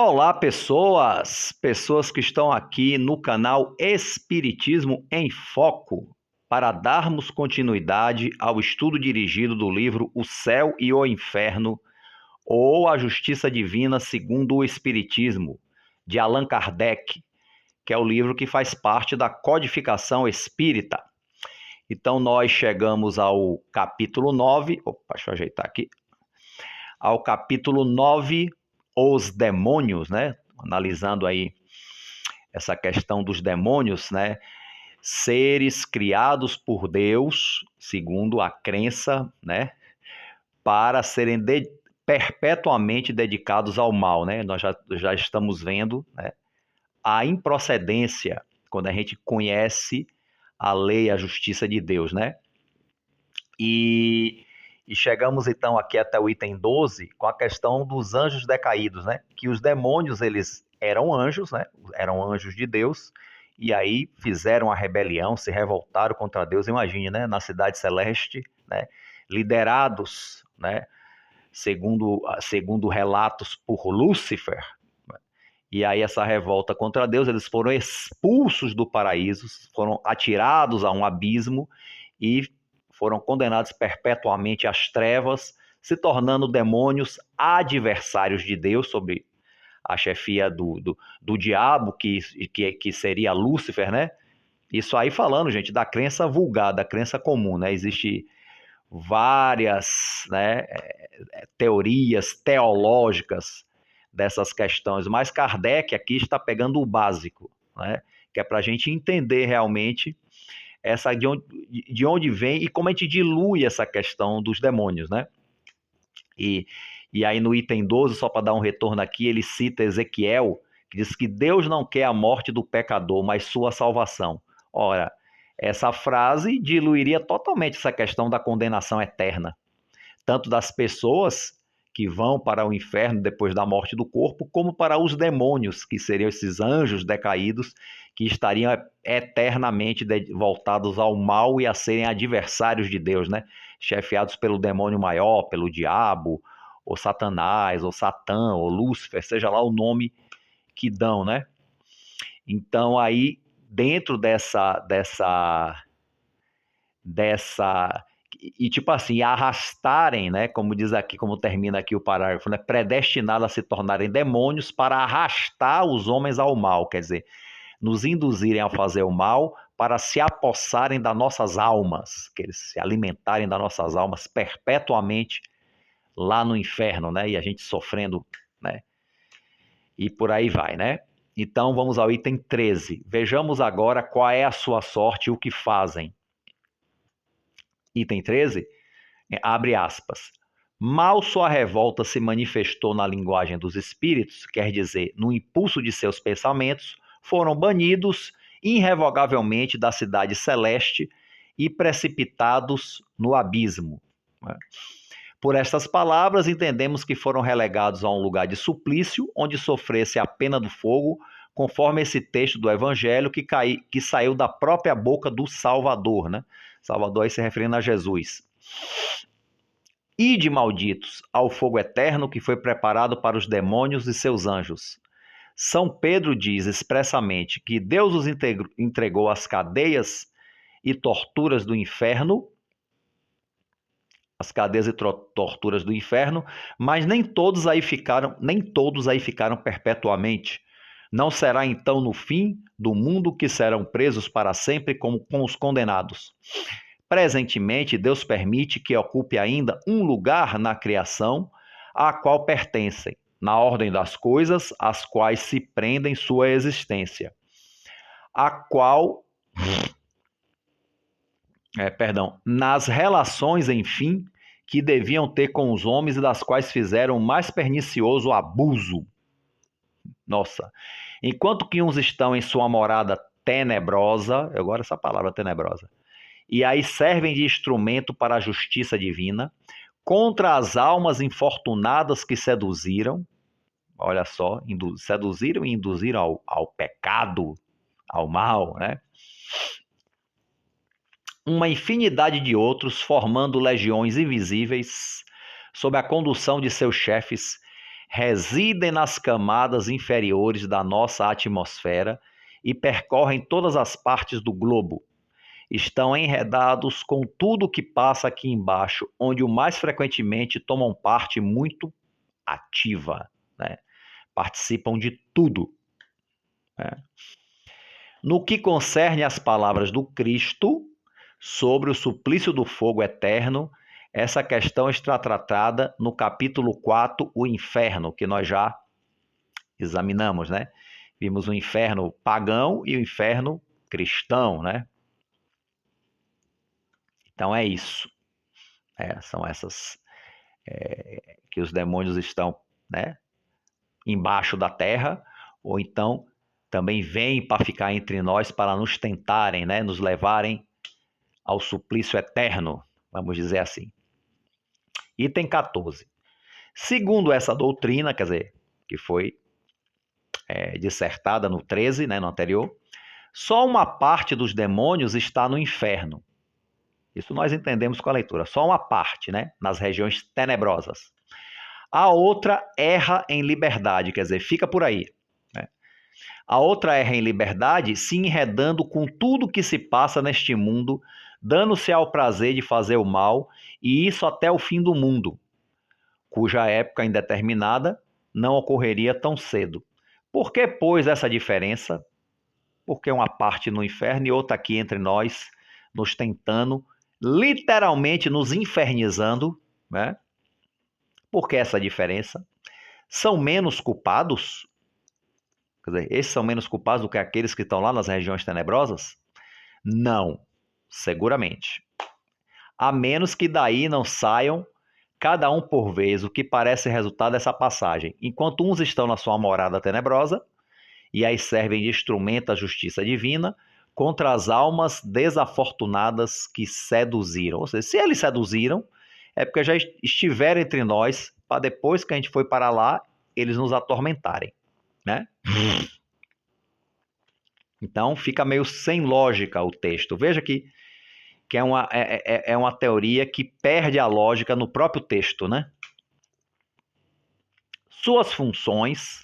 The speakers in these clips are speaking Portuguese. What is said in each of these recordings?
Olá, pessoas que estão aqui no canal Espiritismo em Foco, para darmos continuidade ao estudo dirigido do livro O Céu e o Inferno, ou A Justiça Divina segundo o Espiritismo, de Allan Kardec, que é o livro que faz parte da codificação espírita. Então, nós chegamos ao capítulo 9. Opa, deixa eu ajeitar aqui. Ao capítulo 9, Os Demônios, né? Analisando aí essa questão dos demônios, né? Seres criados por Deus, segundo a crença, né? Para serem perpetuamente dedicados ao mal, né? Nós já estamos vendo, né, a improcedência quando a gente conhece a lei, a justiça de Deus, né? E, e chegamos então aqui até o item 12 com a questão dos anjos decaídos, né? Que os demônios, eles eram anjos, né? Eram anjos de Deus, e aí fizeram a rebelião, se revoltaram contra Deus. Imagine, né? Na cidade celeste, né? Liderados, né? Segundo relatos por Lúcifer. E aí essa revolta contra Deus, eles foram expulsos do paraíso, foram atirados a um abismo e foram condenados perpetuamente às trevas, se tornando demônios adversários de Deus, sob a chefia do diabo, que seria Lúcifer, né? Isso aí falando, gente, da crença vulgar, da crença comum, né? Existe várias, né, teorias teológicas dessas questões, mas Kardec aqui está pegando o básico, né? Que é para a gente entender realmente essa de onde vem e como a gente dilui essa questão dos demônios, né? E, e aí no item 12, só para dar um retorno aqui, ele cita Ezequiel, que diz que Deus não quer a morte do pecador, mas sua salvação. Ora, essa frase diluiria totalmente essa questão da condenação eterna, tanto das pessoas que vão para o inferno depois da morte do corpo, como para os demônios, que seriam esses anjos decaídos, que estariam eternamente voltados ao mal e a serem adversários de Deus, né? Chefiados pelo demônio maior, pelo diabo, ou Satanás, ou Satã, ou Lúcifer, seja lá o nome que dão, né? Então aí, dentro dessa e tipo assim, arrastarem, né, como diz aqui, como termina aqui o parágrafo, né, predestinado a se tornarem demônios para arrastar os homens ao mal, quer dizer, nos induzirem a fazer o mal para se apossarem das nossas almas, que eles se alimentarem das nossas almas perpetuamente lá no inferno, né, e a gente sofrendo, né, e por aí vai, né. Então vamos ao item 13. Vejamos agora qual é a sua sorte e o que fazem. Item 13, abre aspas. Mal sua revolta se manifestou na linguagem dos espíritos, quer dizer, no impulso de seus pensamentos, foram banidos irrevogavelmente da cidade celeste e precipitados no abismo. Por estas palavras, entendemos que foram relegados a um lugar de suplício, onde sofresse a pena do fogo, conforme esse texto do Evangelho que saiu da própria boca do Salvador, né? Salvador aí se referindo a Jesus. Ide, malditos, ao fogo eterno que foi preparado para os demônios e seus anjos. São Pedro diz expressamente que Deus os entregou às cadeias e torturas do inferno, torturas do inferno, mas nem todos aí ficaram perpetuamente. Não será então no fim do mundo que serão presos para sempre como com os condenados. Presentemente, Deus permite que ocupe ainda um lugar na criação a qual pertencem, na ordem das coisas às quais se prendem sua existência, a qual, nas relações, enfim, que deviam ter com os homens e das quais fizeram o mais pernicioso abuso. Nossa, enquanto que uns estão em sua morada tenebrosa, eu gosto dessa palavra tenebrosa, e aí servem de instrumento para a justiça divina, contra as almas infortunadas que seduziram, olha só, seduziram e induziram ao pecado, ao mal, né? Uma infinidade de outros, formando legiões invisíveis, sob a condução de seus chefes, residem nas camadas inferiores da nossa atmosfera e percorrem todas as partes do globo. Estão enredados com tudo que passa aqui embaixo, onde o mais frequentemente tomam parte muito ativa, né? Participam de tudo, né? No que concerne às palavras do Cristo sobre o suplício do fogo eterno, essa questão está tratada no capítulo 4, o inferno, que nós já examinamos, né? Vimos o inferno pagão e o inferno cristão, né? Então é isso. São essas que os demônios estão, né, embaixo da terra, ou então também vêm para ficar entre nós para nos tentarem, né, nos levarem ao suplício eterno, vamos dizer assim. Item 14. Segundo essa doutrina, quer dizer, que foi dissertada no 13, né, no anterior, só uma parte dos demônios está no inferno. Isso nós entendemos com a leitura. Só uma parte, né, nas regiões tenebrosas. A outra erra em liberdade, quer dizer, fica por aí, né? A outra erra em liberdade, se enredando com tudo que se passa neste mundo, dando-se ao prazer de fazer o mal, e isso até o fim do mundo, cuja época indeterminada não ocorreria tão cedo. Por que, pois, essa diferença? Porque uma parte no inferno e outra aqui entre nós, nos tentando, literalmente nos infernizando, né? Por que essa diferença? São menos culpados? Quer dizer, esses são menos culpados do que aqueles que estão lá nas regiões tenebrosas? Não, seguramente. A menos que daí não saiam cada um por vez, o que parece resultado dessa passagem. Enquanto uns estão na sua morada tenebrosa, e aí servem de instrumento à justiça divina, contra as almas desafortunadas que seduziram. Ou seja, se eles seduziram, é porque já estiveram entre nós, para depois que a gente foi para lá, eles nos atormentarem, né? Então fica meio sem lógica o texto. Veja que é uma teoria que perde a lógica no próprio texto, né? Suas funções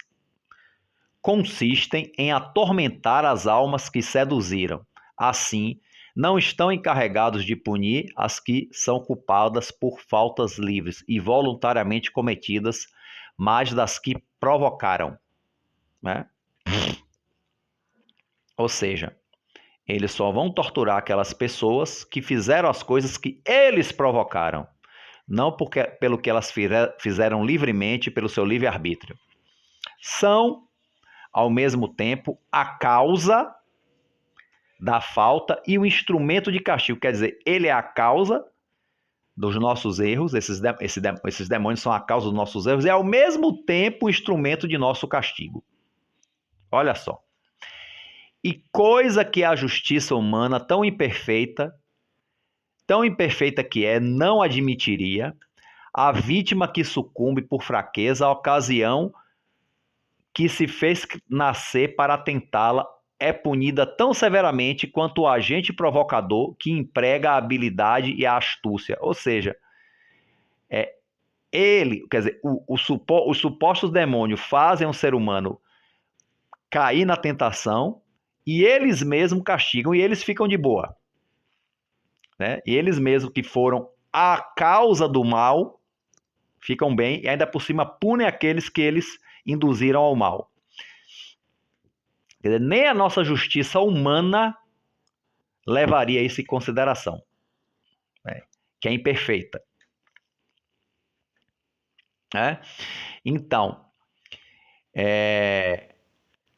consistem em atormentar as almas que seduziram. Assim, não estão encarregados de punir as que são culpadas por faltas livres e voluntariamente cometidas, mas das que provocaram, né? Ou seja, eles só vão torturar aquelas pessoas que fizeram as coisas que eles provocaram, não pelo que elas fizeram livremente, pelo seu livre-arbítrio. São, ao mesmo tempo, a causa da falta e o instrumento de castigo. Quer dizer, ele é a causa dos nossos erros, esses demônios são a causa dos nossos erros, e ao mesmo tempo o instrumento de nosso castigo. Olha só. E coisa que a justiça humana tão imperfeita que é, não admitiria, a vítima que sucumbe por fraqueza, a ocasião que se fez nascer para tentá-la, é punida tão severamente quanto o agente provocador que emprega a habilidade e a astúcia. Ou seja, quer dizer, os supostos demônios fazem um ser humano cair na tentação e eles mesmos castigam e eles ficam de boa, né? E eles mesmos que foram a causa do mal ficam bem e ainda por cima punem aqueles que eles induziram ao mal. Quer dizer, nem a nossa justiça humana levaria isso em consideração, né? Que é imperfeita, né? Então,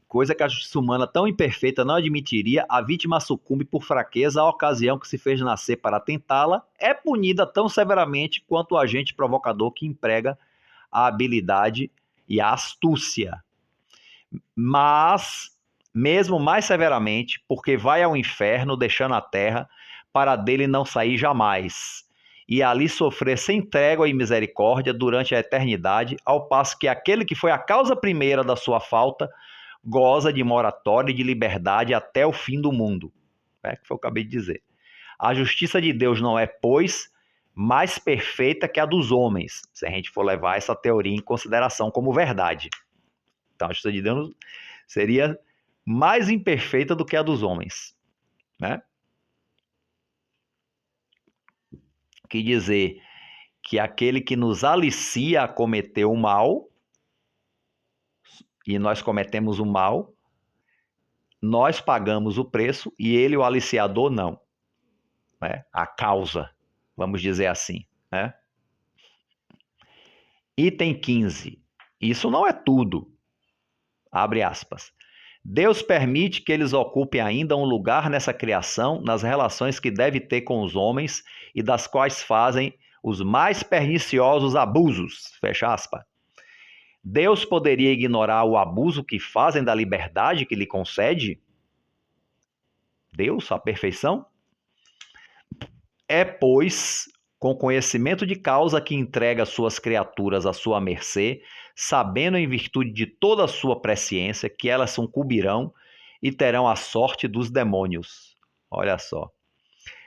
coisa que a justiça humana tão imperfeita não admitiria, a vítima sucumbe por fraqueza à ocasião que se fez nascer para tentá-la, é punida tão severamente quanto o agente provocador que emprega a habilidade e a astúcia. Mas, mesmo mais severamente, porque vai ao inferno, deixando a terra, para dele não sair jamais, e ali sofrer sem trégua e misericórdia durante a eternidade, ao passo que aquele que foi a causa primeira da sua falta goza de moratória e de liberdade até o fim do mundo. Que foi o que eu acabei de dizer. A justiça de Deus não é, pois, mais perfeita que a dos homens, se a gente for levar essa teoria em consideração como verdade. Então, a justiça de Deus seria mais imperfeita do que a dos homens, né? Que dizer que aquele que nos alicia a cometer o mal, e nós cometemos o mal, nós pagamos o preço e ele, o aliciador, não, né? A causa, vamos dizer assim, né? Item 15. Isso não é tudo. Abre aspas. Deus permite que eles ocupem ainda um lugar nessa criação, nas relações que deve ter com os homens e das quais fazem os mais perniciosos abusos. Fecha aspas. Deus poderia ignorar o abuso que fazem da liberdade que lhe concede? Deus, a perfeição? É, pois, com conhecimento de causa que entrega suas criaturas à sua mercê, sabendo em virtude de toda a sua presciência que elas sucumbirão e terão a sorte dos demônios. Olha só.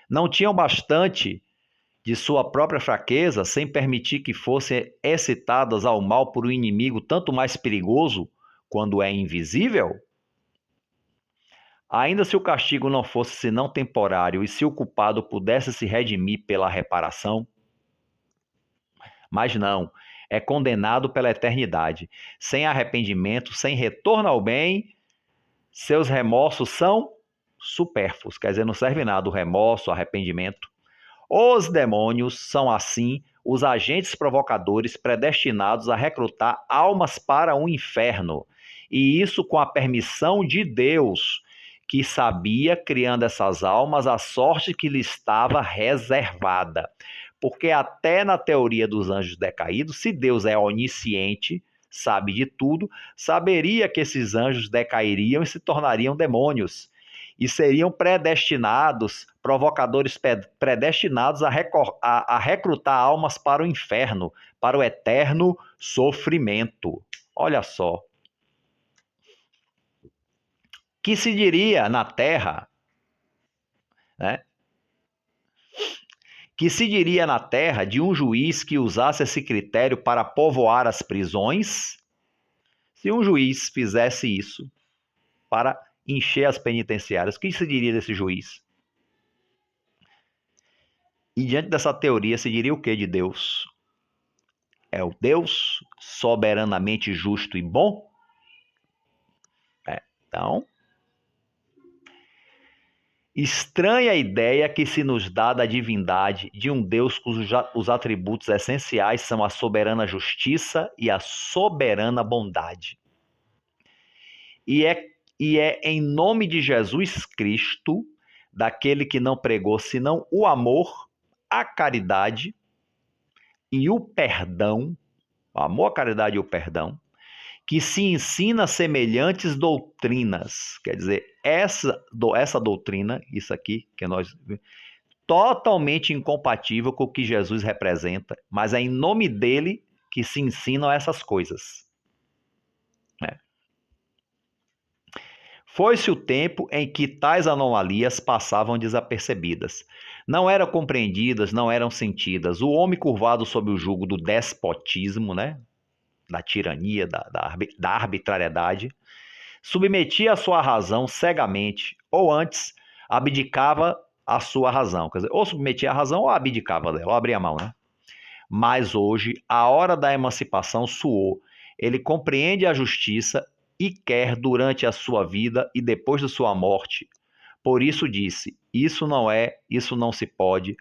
Não tinham bastante de sua própria fraqueza, sem permitir que fossem excitadas ao mal por um inimigo tanto mais perigoso quando é invisível? Ainda se o castigo não fosse senão temporário e se o culpado pudesse se redimir pela reparação, mas não, é condenado pela eternidade, sem arrependimento, sem retorno ao bem, seus remorsos são supérfluos, quer dizer, não serve nada o remorso, o arrependimento. Os demônios são, assim, os agentes provocadores predestinados a recrutar almas para o inferno, e isso com a permissão de Deus, que sabia, criando essas almas, a sorte que lhe estava reservada. Porque até na teoria dos anjos decaídos, se Deus é onisciente, sabe de tudo, saberia que esses anjos decairiam e se tornariam demônios. E seriam predestinados, provocadores predestinados a recrutar almas para o inferno, para o eterno sofrimento. Olha só. Que se diria na Terra, né? Que se diria na Terra de um juiz que usasse esse critério para povoar as prisões? Se um juiz fizesse isso para encher as penitenciárias, o que se diria desse juiz? E diante dessa teoria, se diria o que de Deus? É o Deus soberanamente justo e bom? Então, estranha a ideia que se nos dá da divindade de um Deus cujos atributos essenciais são a soberana justiça e a soberana bondade. E é em nome de Jesus Cristo, daquele que não pregou senão o amor, a caridade e o perdão, o amor, a caridade e o perdão, que se ensina semelhantes doutrinas. Quer dizer, essa doutrina, isso aqui, que nós totalmente incompatível com o que Jesus representa, mas é em nome dele que se ensinam essas coisas. Foi-se o tempo em que tais anomalias passavam desapercebidas. Não eram compreendidas, não eram sentidas. O homem curvado sob o jugo do despotismo, né? Da tirania, da arbitrariedade, submetia a sua razão cegamente, ou antes, abdicava a sua razão. Quer dizer, ou submetia a razão ou abdicava dela, ou abria a mão, né? Mas hoje, a hora da emancipação soou. Ele compreende a justiça e quer durante a sua vida e depois da sua morte. Por isso disse: isso não é, isso não se pode,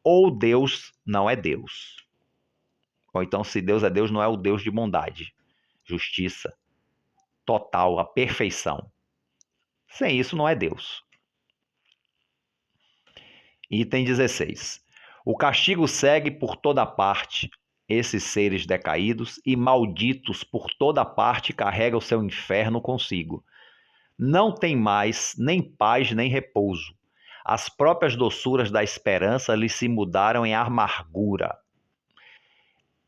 ou Deus não é Deus. Ou então, se Deus é Deus, não é o Deus de bondade, justiça total, a perfeição. Sem isso, não é Deus. Item 16. O castigo segue por toda parte esses seres decaídos e malditos por toda parte carregam o seu inferno consigo. Não tem mais nem paz nem repouso. As próprias doçuras da esperança lhes se mudaram em amargura.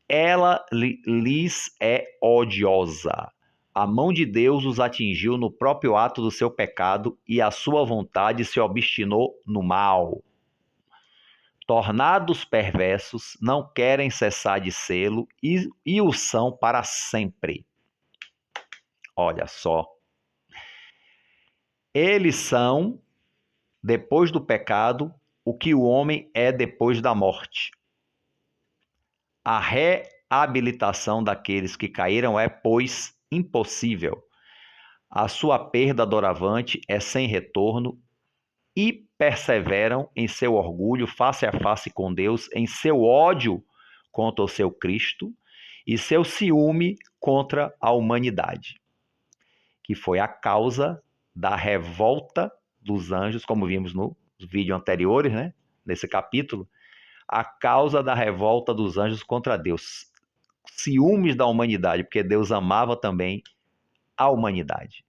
Ela lhes é odiosa. A mão de Deus os atingiu no próprio ato do seu pecado e a sua vontade se obstinou no mal. tornados perversos, não querem cessar de sê-lo e o são para sempre. Olha só. Eles são, depois do pecado, o que o homem é depois da morte. A reabilitação daqueles que caíram é, pois, impossível. A sua perda doravante é sem retorno e perseveram em seu orgulho face a face com Deus, em seu ódio contra o seu Cristo e seu ciúme contra a humanidade, que foi a causa da revolta dos anjos, como vimos no vídeo anteriores, né? Nesse capítulo, a causa da revolta dos anjos contra Deus. Ciúmes da humanidade, porque Deus amava também a humanidade.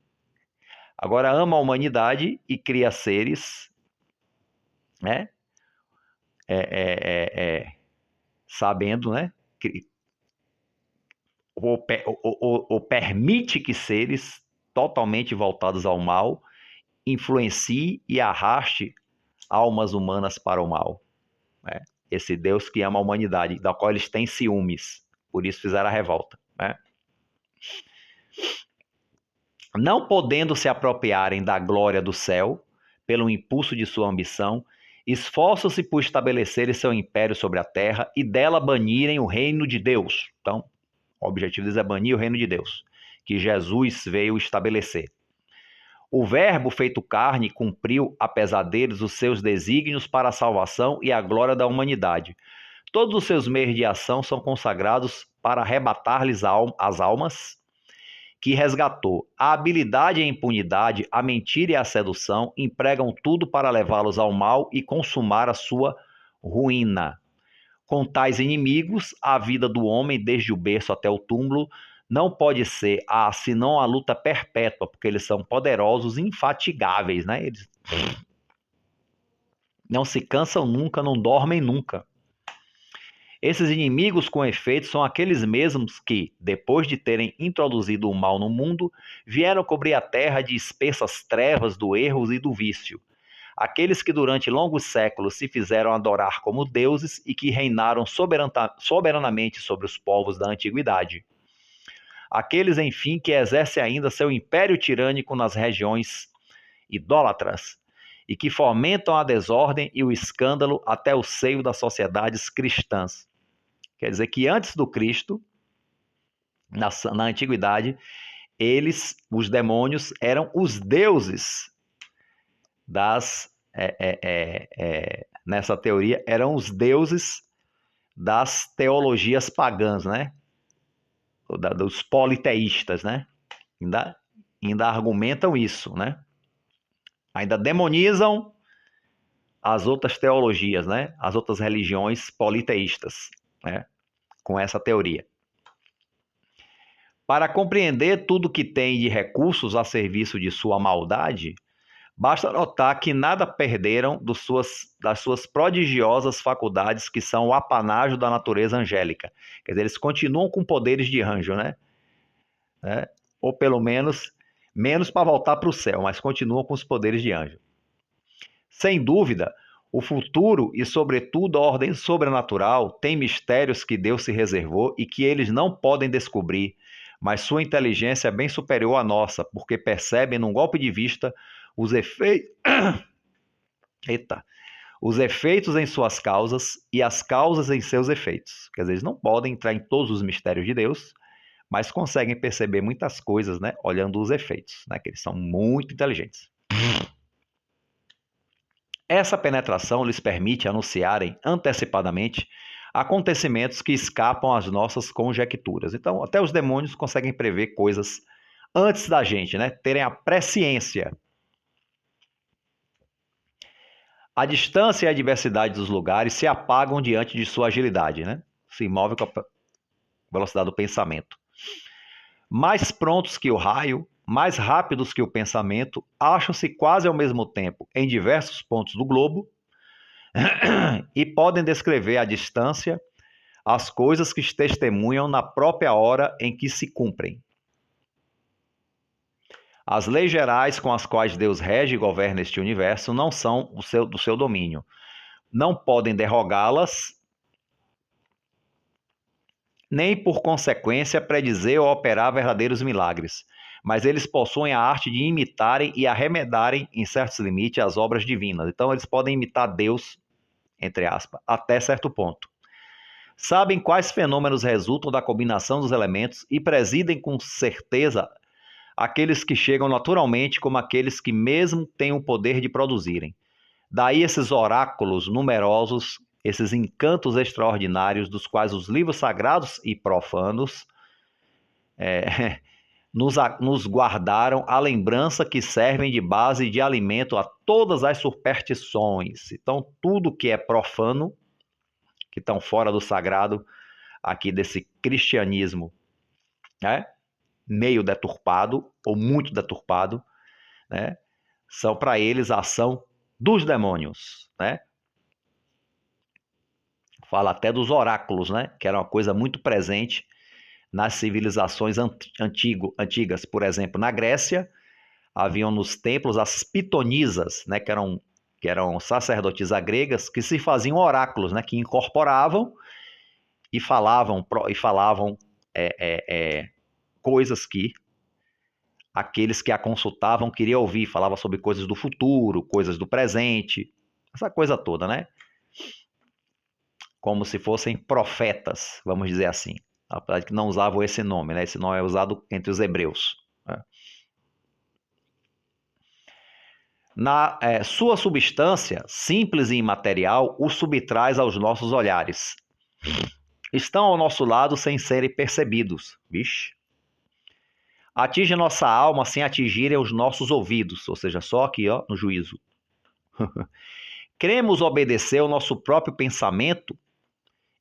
Agora ama a humanidade e cria seres, né? Sabendo, né? Ou permite que seres totalmente voltados ao mal influencie e arraste almas humanas para o mal. Né? Esse Deus que ama a humanidade, da qual eles têm ciúmes, por isso fizeram a revolta. Né? Não podendo se apropriarem da glória do céu, pelo impulso de sua ambição, esforçam-se por estabelecerem seu império sobre a terra e dela banirem o reino de Deus. Então, o objetivo deles é banir o reino de Deus, que Jesus veio estabelecer. O Verbo feito carne cumpriu, apesar deles, os seus desígnios para a salvação e a glória da humanidade. Todos os seus meios de ação são consagrados para arrebatar-lhes as almas que resgatou. A habilidade e a impunidade, a mentira e a sedução empregam tudo para levá-los ao mal e consumar a sua ruína. Com tais inimigos, a vida do homem, desde o berço até o túmulo, não pode ser senão a luta perpétua, porque eles são poderosos e infatigáveis, né? Eles não se cansam nunca, não dormem nunca. Esses inimigos, com efeito, são aqueles mesmos que, depois de terem introduzido o mal no mundo, vieram cobrir a terra de espessas trevas do erro e do vício. Aqueles que durante longos séculos se fizeram adorar como deuses e que reinaram soberanamente sobre os povos da antiguidade. Aqueles, enfim, que exercem ainda seu império tirânico nas regiões idólatras e que fomentam a desordem e o escândalo até o seio das sociedades cristãs. Quer dizer que antes do Cristo, na antiguidade, os demônios, eram os deuses nessa teoria, eram os deuses das teologias pagãs, né? Dos politeístas, né? Ainda argumentam isso, né? Ainda demonizam as outras teologias, né? As outras religiões politeístas, né? Com essa teoria. Para compreender tudo que tem de recursos a serviço de sua maldade, basta notar que nada perderam das suas prodigiosas faculdades, que são o apanágio da natureza angélica. Quer dizer, eles continuam com poderes de anjo, né? Ou pelo menos para voltar para o céu, mas continuam com os poderes de anjo. Sem dúvida, o futuro e, sobretudo, a ordem sobrenatural tem mistérios que Deus se reservou e que eles não podem descobrir, mas sua inteligência é bem superior à nossa, porque percebem, num golpe de vista, os efeitos em suas causas e as causas em seus efeitos. Quer dizer, eles não podem entrar em todos os mistérios de Deus, mas conseguem perceber muitas coisas, né, olhando os efeitos, né, que eles são muito inteligentes. Essa penetração lhes permite anunciarem antecipadamente acontecimentos que escapam às nossas conjecturas. Então, até os demônios conseguem prever coisas antes da gente, né? Terem a presciência. A distância e a diversidade dos lugares se apagam diante de sua agilidade, né? Se move com a velocidade do pensamento. Mais prontos que o raio, mais rápidos que o pensamento, acham-se quase ao mesmo tempo em diversos pontos do globo e podem descrever à distância as coisas que testemunham na própria hora em que se cumprem. As leis gerais com as quais Deus rege e governa este universo não são do seu domínio, não podem derrogá-las, nem por consequência predizer ou operar verdadeiros milagres, mas eles possuem a arte de imitarem e arremedarem, em certos limites, as obras divinas. Então eles podem imitar Deus, entre aspas, até certo ponto. Sabem quais fenômenos resultam da combinação dos elementos e presidem com certeza aqueles que chegam naturalmente como aqueles que mesmo têm o poder de produzirem. Daí esses oráculos numerosos, esses encantos extraordinários dos quais os livros sagrados e profanos nos guardaram a lembrança, que servem de base e de alimento a todas as superstições. Então, tudo que é profano, que estão fora do sagrado, aqui desse cristianismo, né, meio deturpado ou muito deturpado, né, são para eles a ação dos demônios, né? Fala até dos oráculos, né, que era uma coisa muito presente nas civilizações antigas. Por exemplo, na Grécia, haviam nos templos as pitonisas, né, que eram sacerdotisas gregas que se faziam oráculos, né, que incorporavam e falavam coisas que aqueles que a consultavam queriam ouvir. Falava sobre coisas do futuro, coisas do presente, essa coisa toda, né? Como se fossem profetas, vamos dizer assim. Apesar de que não usavam esse nome, né? Esse nome é usado entre os hebreus, né? Na sua substância, simples e imaterial, o subtraz aos nossos olhares. Estão ao nosso lado sem serem percebidos. Vixe. Atinge nossa alma sem atingirem os nossos ouvidos, ou seja, só aqui, ó, no juízo. Queremos obedecer ao nosso próprio pensamento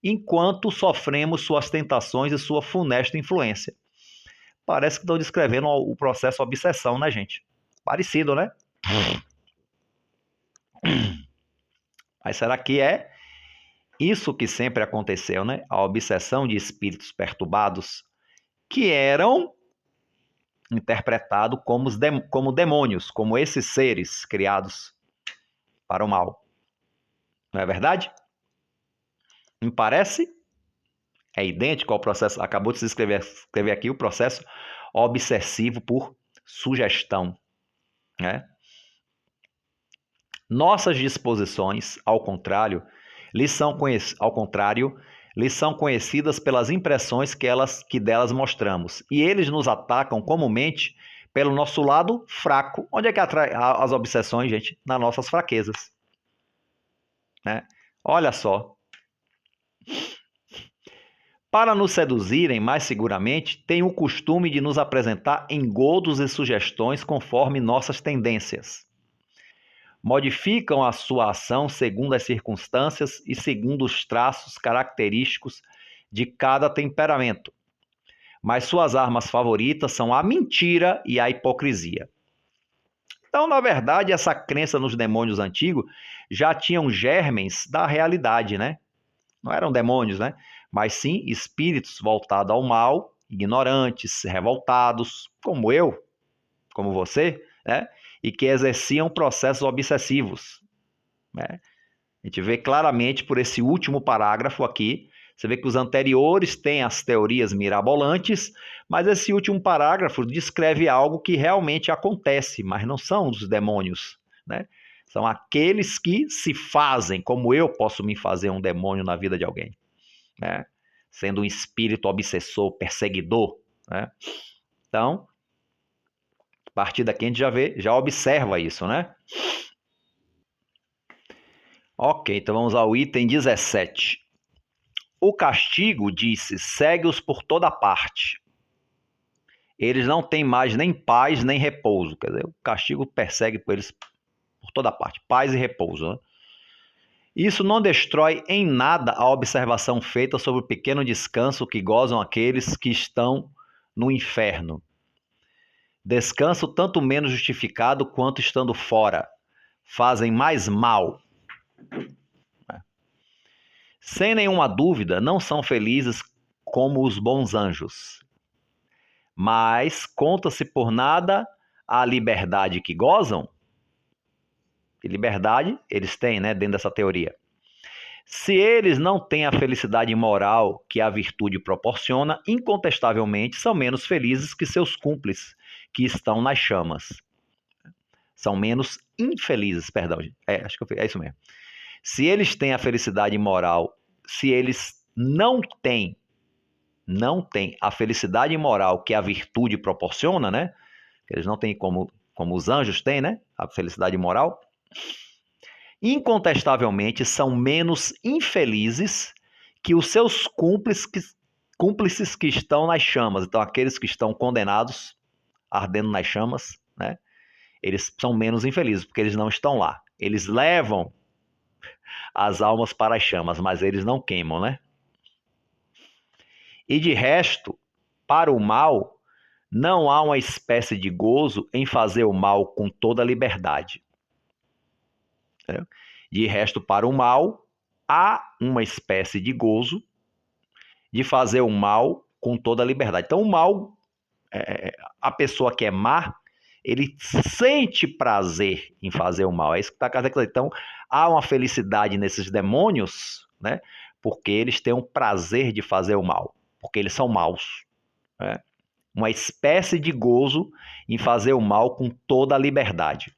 enquanto sofremos suas tentações e sua funesta influência. Parece que estão descrevendo o processo obsessão, né, gente? Parecido, né? Mas será que é isso que sempre aconteceu, né? A obsessão de espíritos perturbados que eram interpretados como demônios, como esses seres criados para o mal. Não é verdade? Me parece? É idêntico ao processo. Acabou de se escrever aqui o processo obsessivo por sugestão, né? Nossas disposições, ao contrário, lhes são conhecidas pelas impressões que delas mostramos. E eles nos atacam comumente pelo nosso lado fraco. Onde é que atrai as obsessões, gente? Nas nossas fraquezas, né? Olha só. Para nos seduzirem mais seguramente, têm o costume de nos apresentar engodos e sugestões conforme nossas tendências. Modificam a sua ação segundo as circunstâncias e segundo os traços característicos de cada temperamento. Mas suas armas favoritas são a mentira e a hipocrisia. Então, na verdade, essa crença nos demônios antigos já tinham germens da realidade, né? Não eram demônios, né? Mas sim espíritos voltados ao mal, ignorantes, revoltados, como eu, como você, né? E que exerciam processos obsessivos, né? A gente vê claramente por esse último parágrafo aqui. Você vê que os anteriores têm as teorias mirabolantes, mas esse último parágrafo descreve algo que realmente acontece, mas não são os demônios, né? São aqueles que se fazem, como eu posso me fazer um demônio na vida de alguém, né? Sendo um espírito obsessor, perseguidor, né? Então, a partir daqui a gente já observa isso, né? Ok, então vamos ao item 17. O castigo, disse, segue-os por toda parte. Eles não têm mais nem paz nem repouso. Quer dizer, o castigo persegue eles por toda parte. Paz e repouso, né? Isso não destrói em nada a observação feita sobre o pequeno descanso que gozam aqueles que estão no inferno. Descanso tanto menos justificado quanto estando fora. Fazem mais mal. Sem nenhuma dúvida, não são felizes como os bons anjos. Mas conta-se por nada a liberdade que gozam. E liberdade eles têm, né, dentro dessa teoria. Se eles não têm a felicidade moral que a virtude proporciona, incontestavelmente são menos felizes que seus cúmplices, que estão nas chamas. São menos infelizes, perdão. Acho que é isso mesmo. Se eles têm a felicidade moral, se eles não têm a felicidade moral que a virtude proporciona, né? Eles não têm como os anjos têm, né? A felicidade moral. Incontestavelmente são menos infelizes que os seus cúmplices que estão nas chamas. Então, aqueles que estão condenados, ardendo nas chamas, né? Eles são menos infelizes, porque eles não estão lá. Eles levam as almas para as chamas, mas eles não queimam, né? E de resto, para o mal, não há uma espécie de gozo em fazer o mal com toda a liberdade. De resto, para o mal, há uma espécie de gozo de fazer o mal com toda a liberdade. Então, o mal, a pessoa que é má, ele sente prazer em fazer o mal. É isso que está dizendo. Então, há uma felicidade nesses demônios, né? Porque eles têm um prazer de fazer o mal, porque eles são maus, né? Uma espécie de gozo em fazer o mal com toda a liberdade.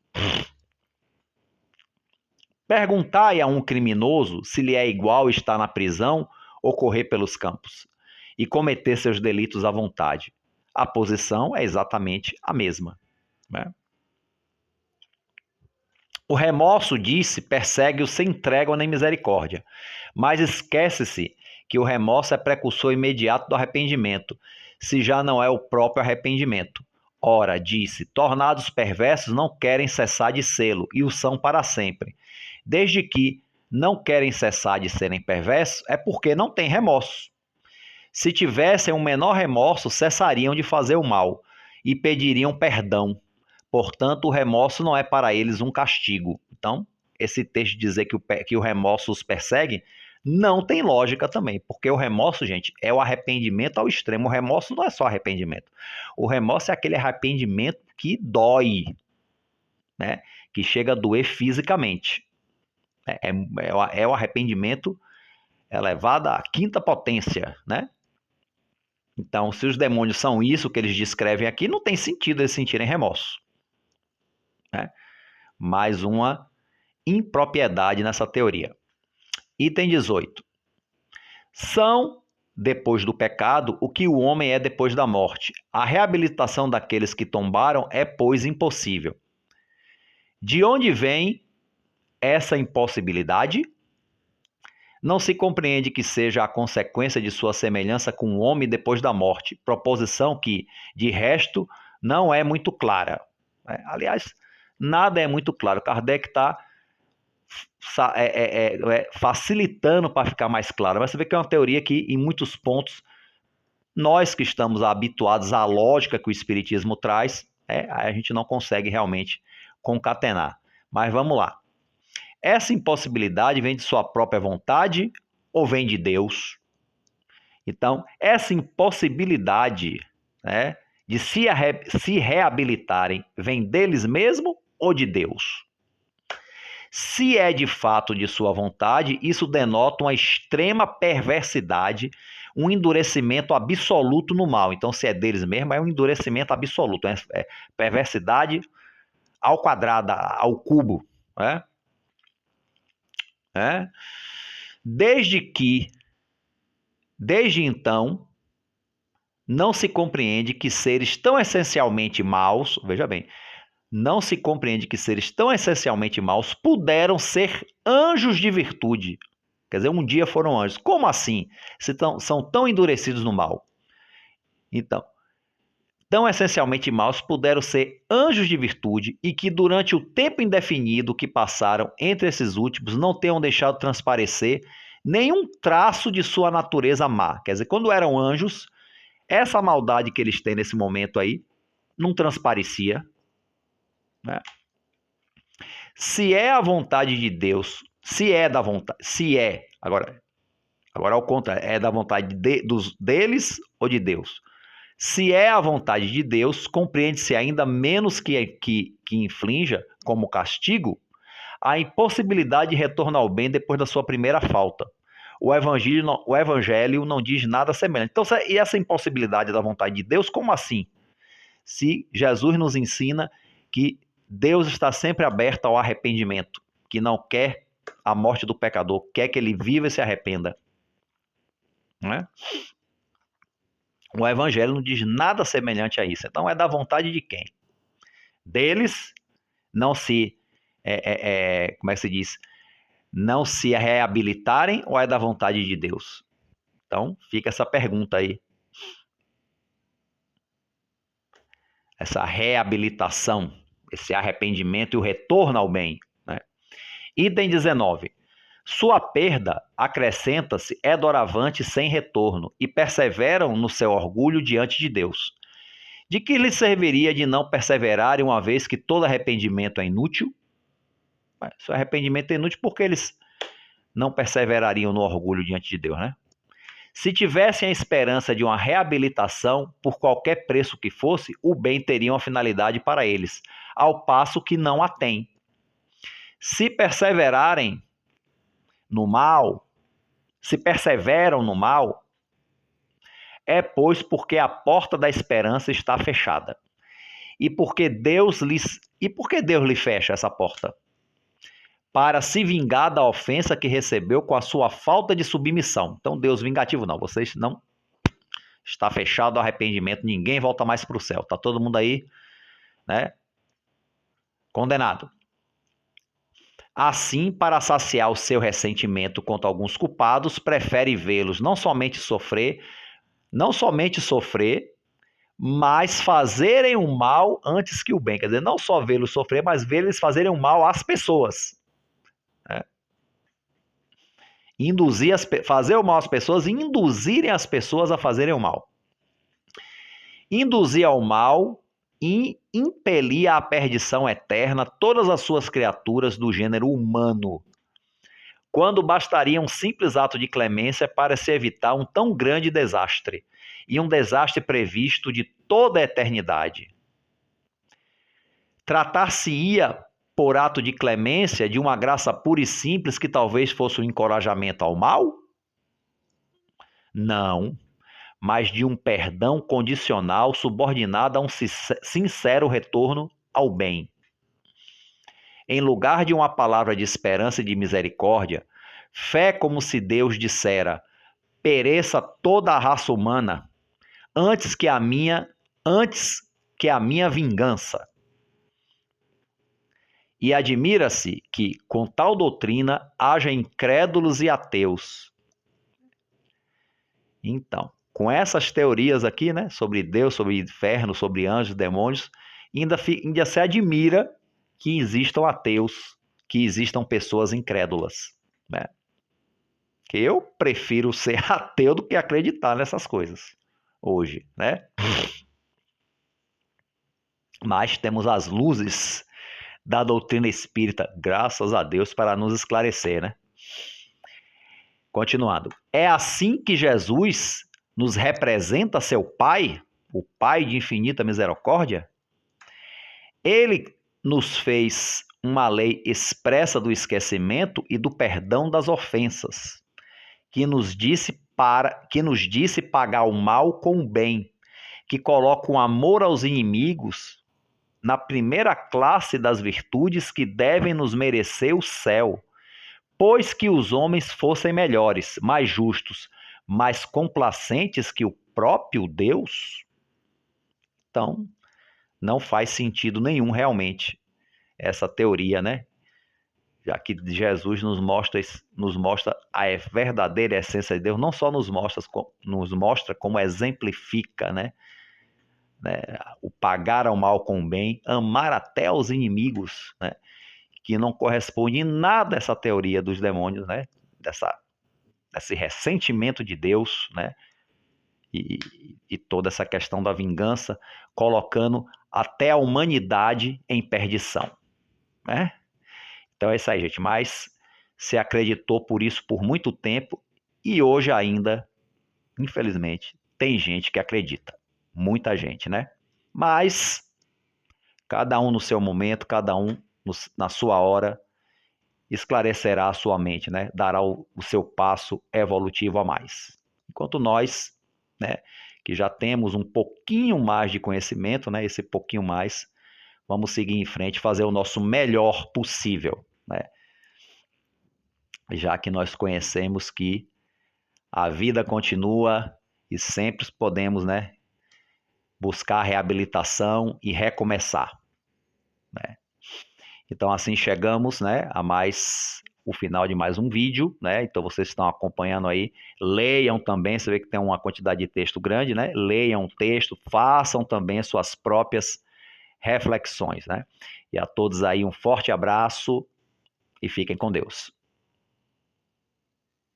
Perguntai a um criminoso se lhe é igual estar na prisão ou correr pelos campos e cometer seus delitos à vontade. A posição é exatamente a mesma, né? O remorso, disse, persegue-o sem trégua nem misericórdia, mas esquece-se que o remorso é precursor imediato do arrependimento, se já não é o próprio arrependimento. Ora, disse, tornados perversos não querem cessar de sê-lo, e o são para sempre. Desde que não querem cessar de serem perversos, é porque não têm remorso. Se tivessem um menor remorso, cessariam de fazer o mal e pediriam perdão. Portanto, o remorso não é para eles um castigo. Então, esse texto dizer que o remorso os persegue não tem lógica também, porque o remorso, gente, é o arrependimento ao extremo. O remorso não é só arrependimento. O remorso é aquele arrependimento que dói, né? Que chega a doer fisicamente. É o arrependimento elevado à quinta potência, né? Então, se os demônios são isso que eles descrevem aqui, não tem sentido eles sentirem remorso, né? Mais uma impropriedade nessa teoria. Item 18. São, depois do pecado, o que o homem é depois da morte. A reabilitação daqueles que tombaram é, pois, impossível. De onde vem essa impossibilidade? Não se compreende que seja a consequência de sua semelhança com o homem depois da morte, proposição que, de resto, não é muito clara. Aliás, nada é muito claro. Kardec está facilitando para ficar mais claro. Mas você vê que é uma teoria que, em muitos pontos, nós que estamos habituados à lógica que o Espiritismo traz, a gente não consegue realmente concatenar. Mas vamos lá. Essa impossibilidade vem de sua própria vontade ou vem de Deus? Então, essa impossibilidade, né, de se reabilitarem vem deles mesmo ou de Deus? Se é de fato de sua vontade, isso denota uma extrema perversidade, um endurecimento absoluto no mal. Então, se é deles mesmo, é um endurecimento absoluto, é perversidade ao quadrado, ao cubo, né? Desde então, não se compreende que seres tão essencialmente maus, veja bem, não se compreende que seres tão essencialmente maus puderam ser anjos de virtude. Quer dizer, um dia foram anjos. Como assim? Se são tão endurecidos no mal. Então, tão essencialmente maus puderam ser anjos de virtude e que durante o tempo indefinido que passaram entre esses últimos não tenham deixado transparecer nenhum traço de sua natureza má. Quer dizer, quando eram anjos, essa maldade que eles têm nesse momento aí não transparecia, né? Se é a vontade de Deus, agora ao contrário, é da vontade deles ou de Deus? Se é a vontade de Deus, compreende-se ainda menos que inflinja como castigo a impossibilidade de retorno ao bem depois da sua primeira falta. O evangelho não diz nada semelhante. Então, e essa impossibilidade da vontade de Deus, como assim? Se Jesus nos ensina que Deus está sempre aberto ao arrependimento, que não quer a morte do pecador, quer que ele viva e se arrependa. Não é? O evangelho não diz nada semelhante a isso. Então é da vontade de quem? Deles não se, como é que se diz? Não se reabilitarem ou é da vontade de Deus? Então fica essa pergunta aí. Essa reabilitação, esse arrependimento e o retorno ao bem. Né? Item 19. Sua perda, acrescenta-se, é doravante sem retorno, e perseveram no seu orgulho diante de Deus. De que lhes serviria de não perseverarem uma vez que todo arrependimento é inútil? Se o arrependimento é inútil, por que eles não perseverariam no orgulho diante de Deus, né? Se tivessem a esperança de uma reabilitação, por qualquer preço que fosse, o bem teria uma finalidade para eles, ao passo que não a tem. Se perseverarem no mal, se perseveram no mal, é pois porque a porta da esperança está fechada. E por que Deus lhe fecha essa porta? Para se vingar da ofensa que recebeu com a sua falta de submissão. Então, Deus vingativo não, vocês não. Está fechado o arrependimento, ninguém volta mais para o céu. Está todo mundo aí, né? Condenado. Assim, para saciar o seu ressentimento contra alguns culpados, prefere vê-los não somente sofrer, mas fazerem o mal antes que o bem. Quer dizer, não só vê-los sofrer, mas vê-los fazerem o mal às pessoas. Né? Fazer o mal às pessoas e induzirem as pessoas a fazerem o mal. Induzir ao mal e impelir à perdição eterna todas as suas criaturas do gênero humano, quando bastaria um simples ato de clemência para se evitar um tão grande desastre, e um desastre previsto de toda a eternidade. Tratar-se-ia, por ato de clemência, de uma graça pura e simples que talvez fosse um encorajamento ao mal? Não, mas de um perdão condicional subordinado a um sincero retorno ao bem. Em lugar de uma palavra de esperança e de misericórdia, fé como se Deus dissera: pereça toda a raça humana antes que a minha vingança. E admira-se que, com tal doutrina, haja incrédulos e ateus. Então, com essas teorias aqui, né, sobre Deus, sobre inferno, sobre anjos, demônios, ainda se admira que existam ateus, que existam pessoas incrédulas, né? Que eu prefiro ser ateu do que acreditar nessas coisas hoje, né? Mas temos as luzes da doutrina espírita, graças a Deus, para nos esclarecer, né? Continuando. É assim que Jesus nos representa seu Pai, o Pai de infinita misericórdia? Ele nos fez uma lei expressa do esquecimento e do perdão das ofensas, que nos disse pagar o mal com o bem, que coloca o amor aos inimigos na primeira classe das virtudes que devem nos merecer o céu, pois que os homens fossem melhores, mais justos, mais complacentes que o próprio Deus. Então, não faz sentido nenhum realmente essa teoria, né? Já que Jesus nos mostra a verdadeira essência de Deus, não só nos mostra como exemplifica, né? O pagar ao mal com o bem, amar até os inimigos, né? Que não corresponde em nada a essa teoria dos demônios, né? Desse ressentimento de Deus, né? E toda essa questão da vingança, colocando até a humanidade em perdição, né? Então é isso aí, gente. Mas se acreditou por isso por muito tempo e hoje ainda, infelizmente, tem gente que acredita. Muita gente, né? Mas cada um no seu momento, cada um na sua hora, esclarecerá a sua mente, né? Dará o seu passo evolutivo a mais. Enquanto nós, né, que já temos um pouquinho mais de conhecimento, né, esse pouquinho mais, vamos seguir em frente, fazer o nosso melhor possível, né? Já que nós conhecemos que a vida continua e sempre podemos, né, buscar reabilitação e recomeçar, né? Então assim chegamos, né, a mais o final de mais um vídeo, né? Então vocês estão acompanhando aí, leiam também, você vê que tem uma quantidade de texto grande, né? Leiam o texto, façam também suas próprias reflexões, né? E a todos aí um forte abraço e fiquem com Deus.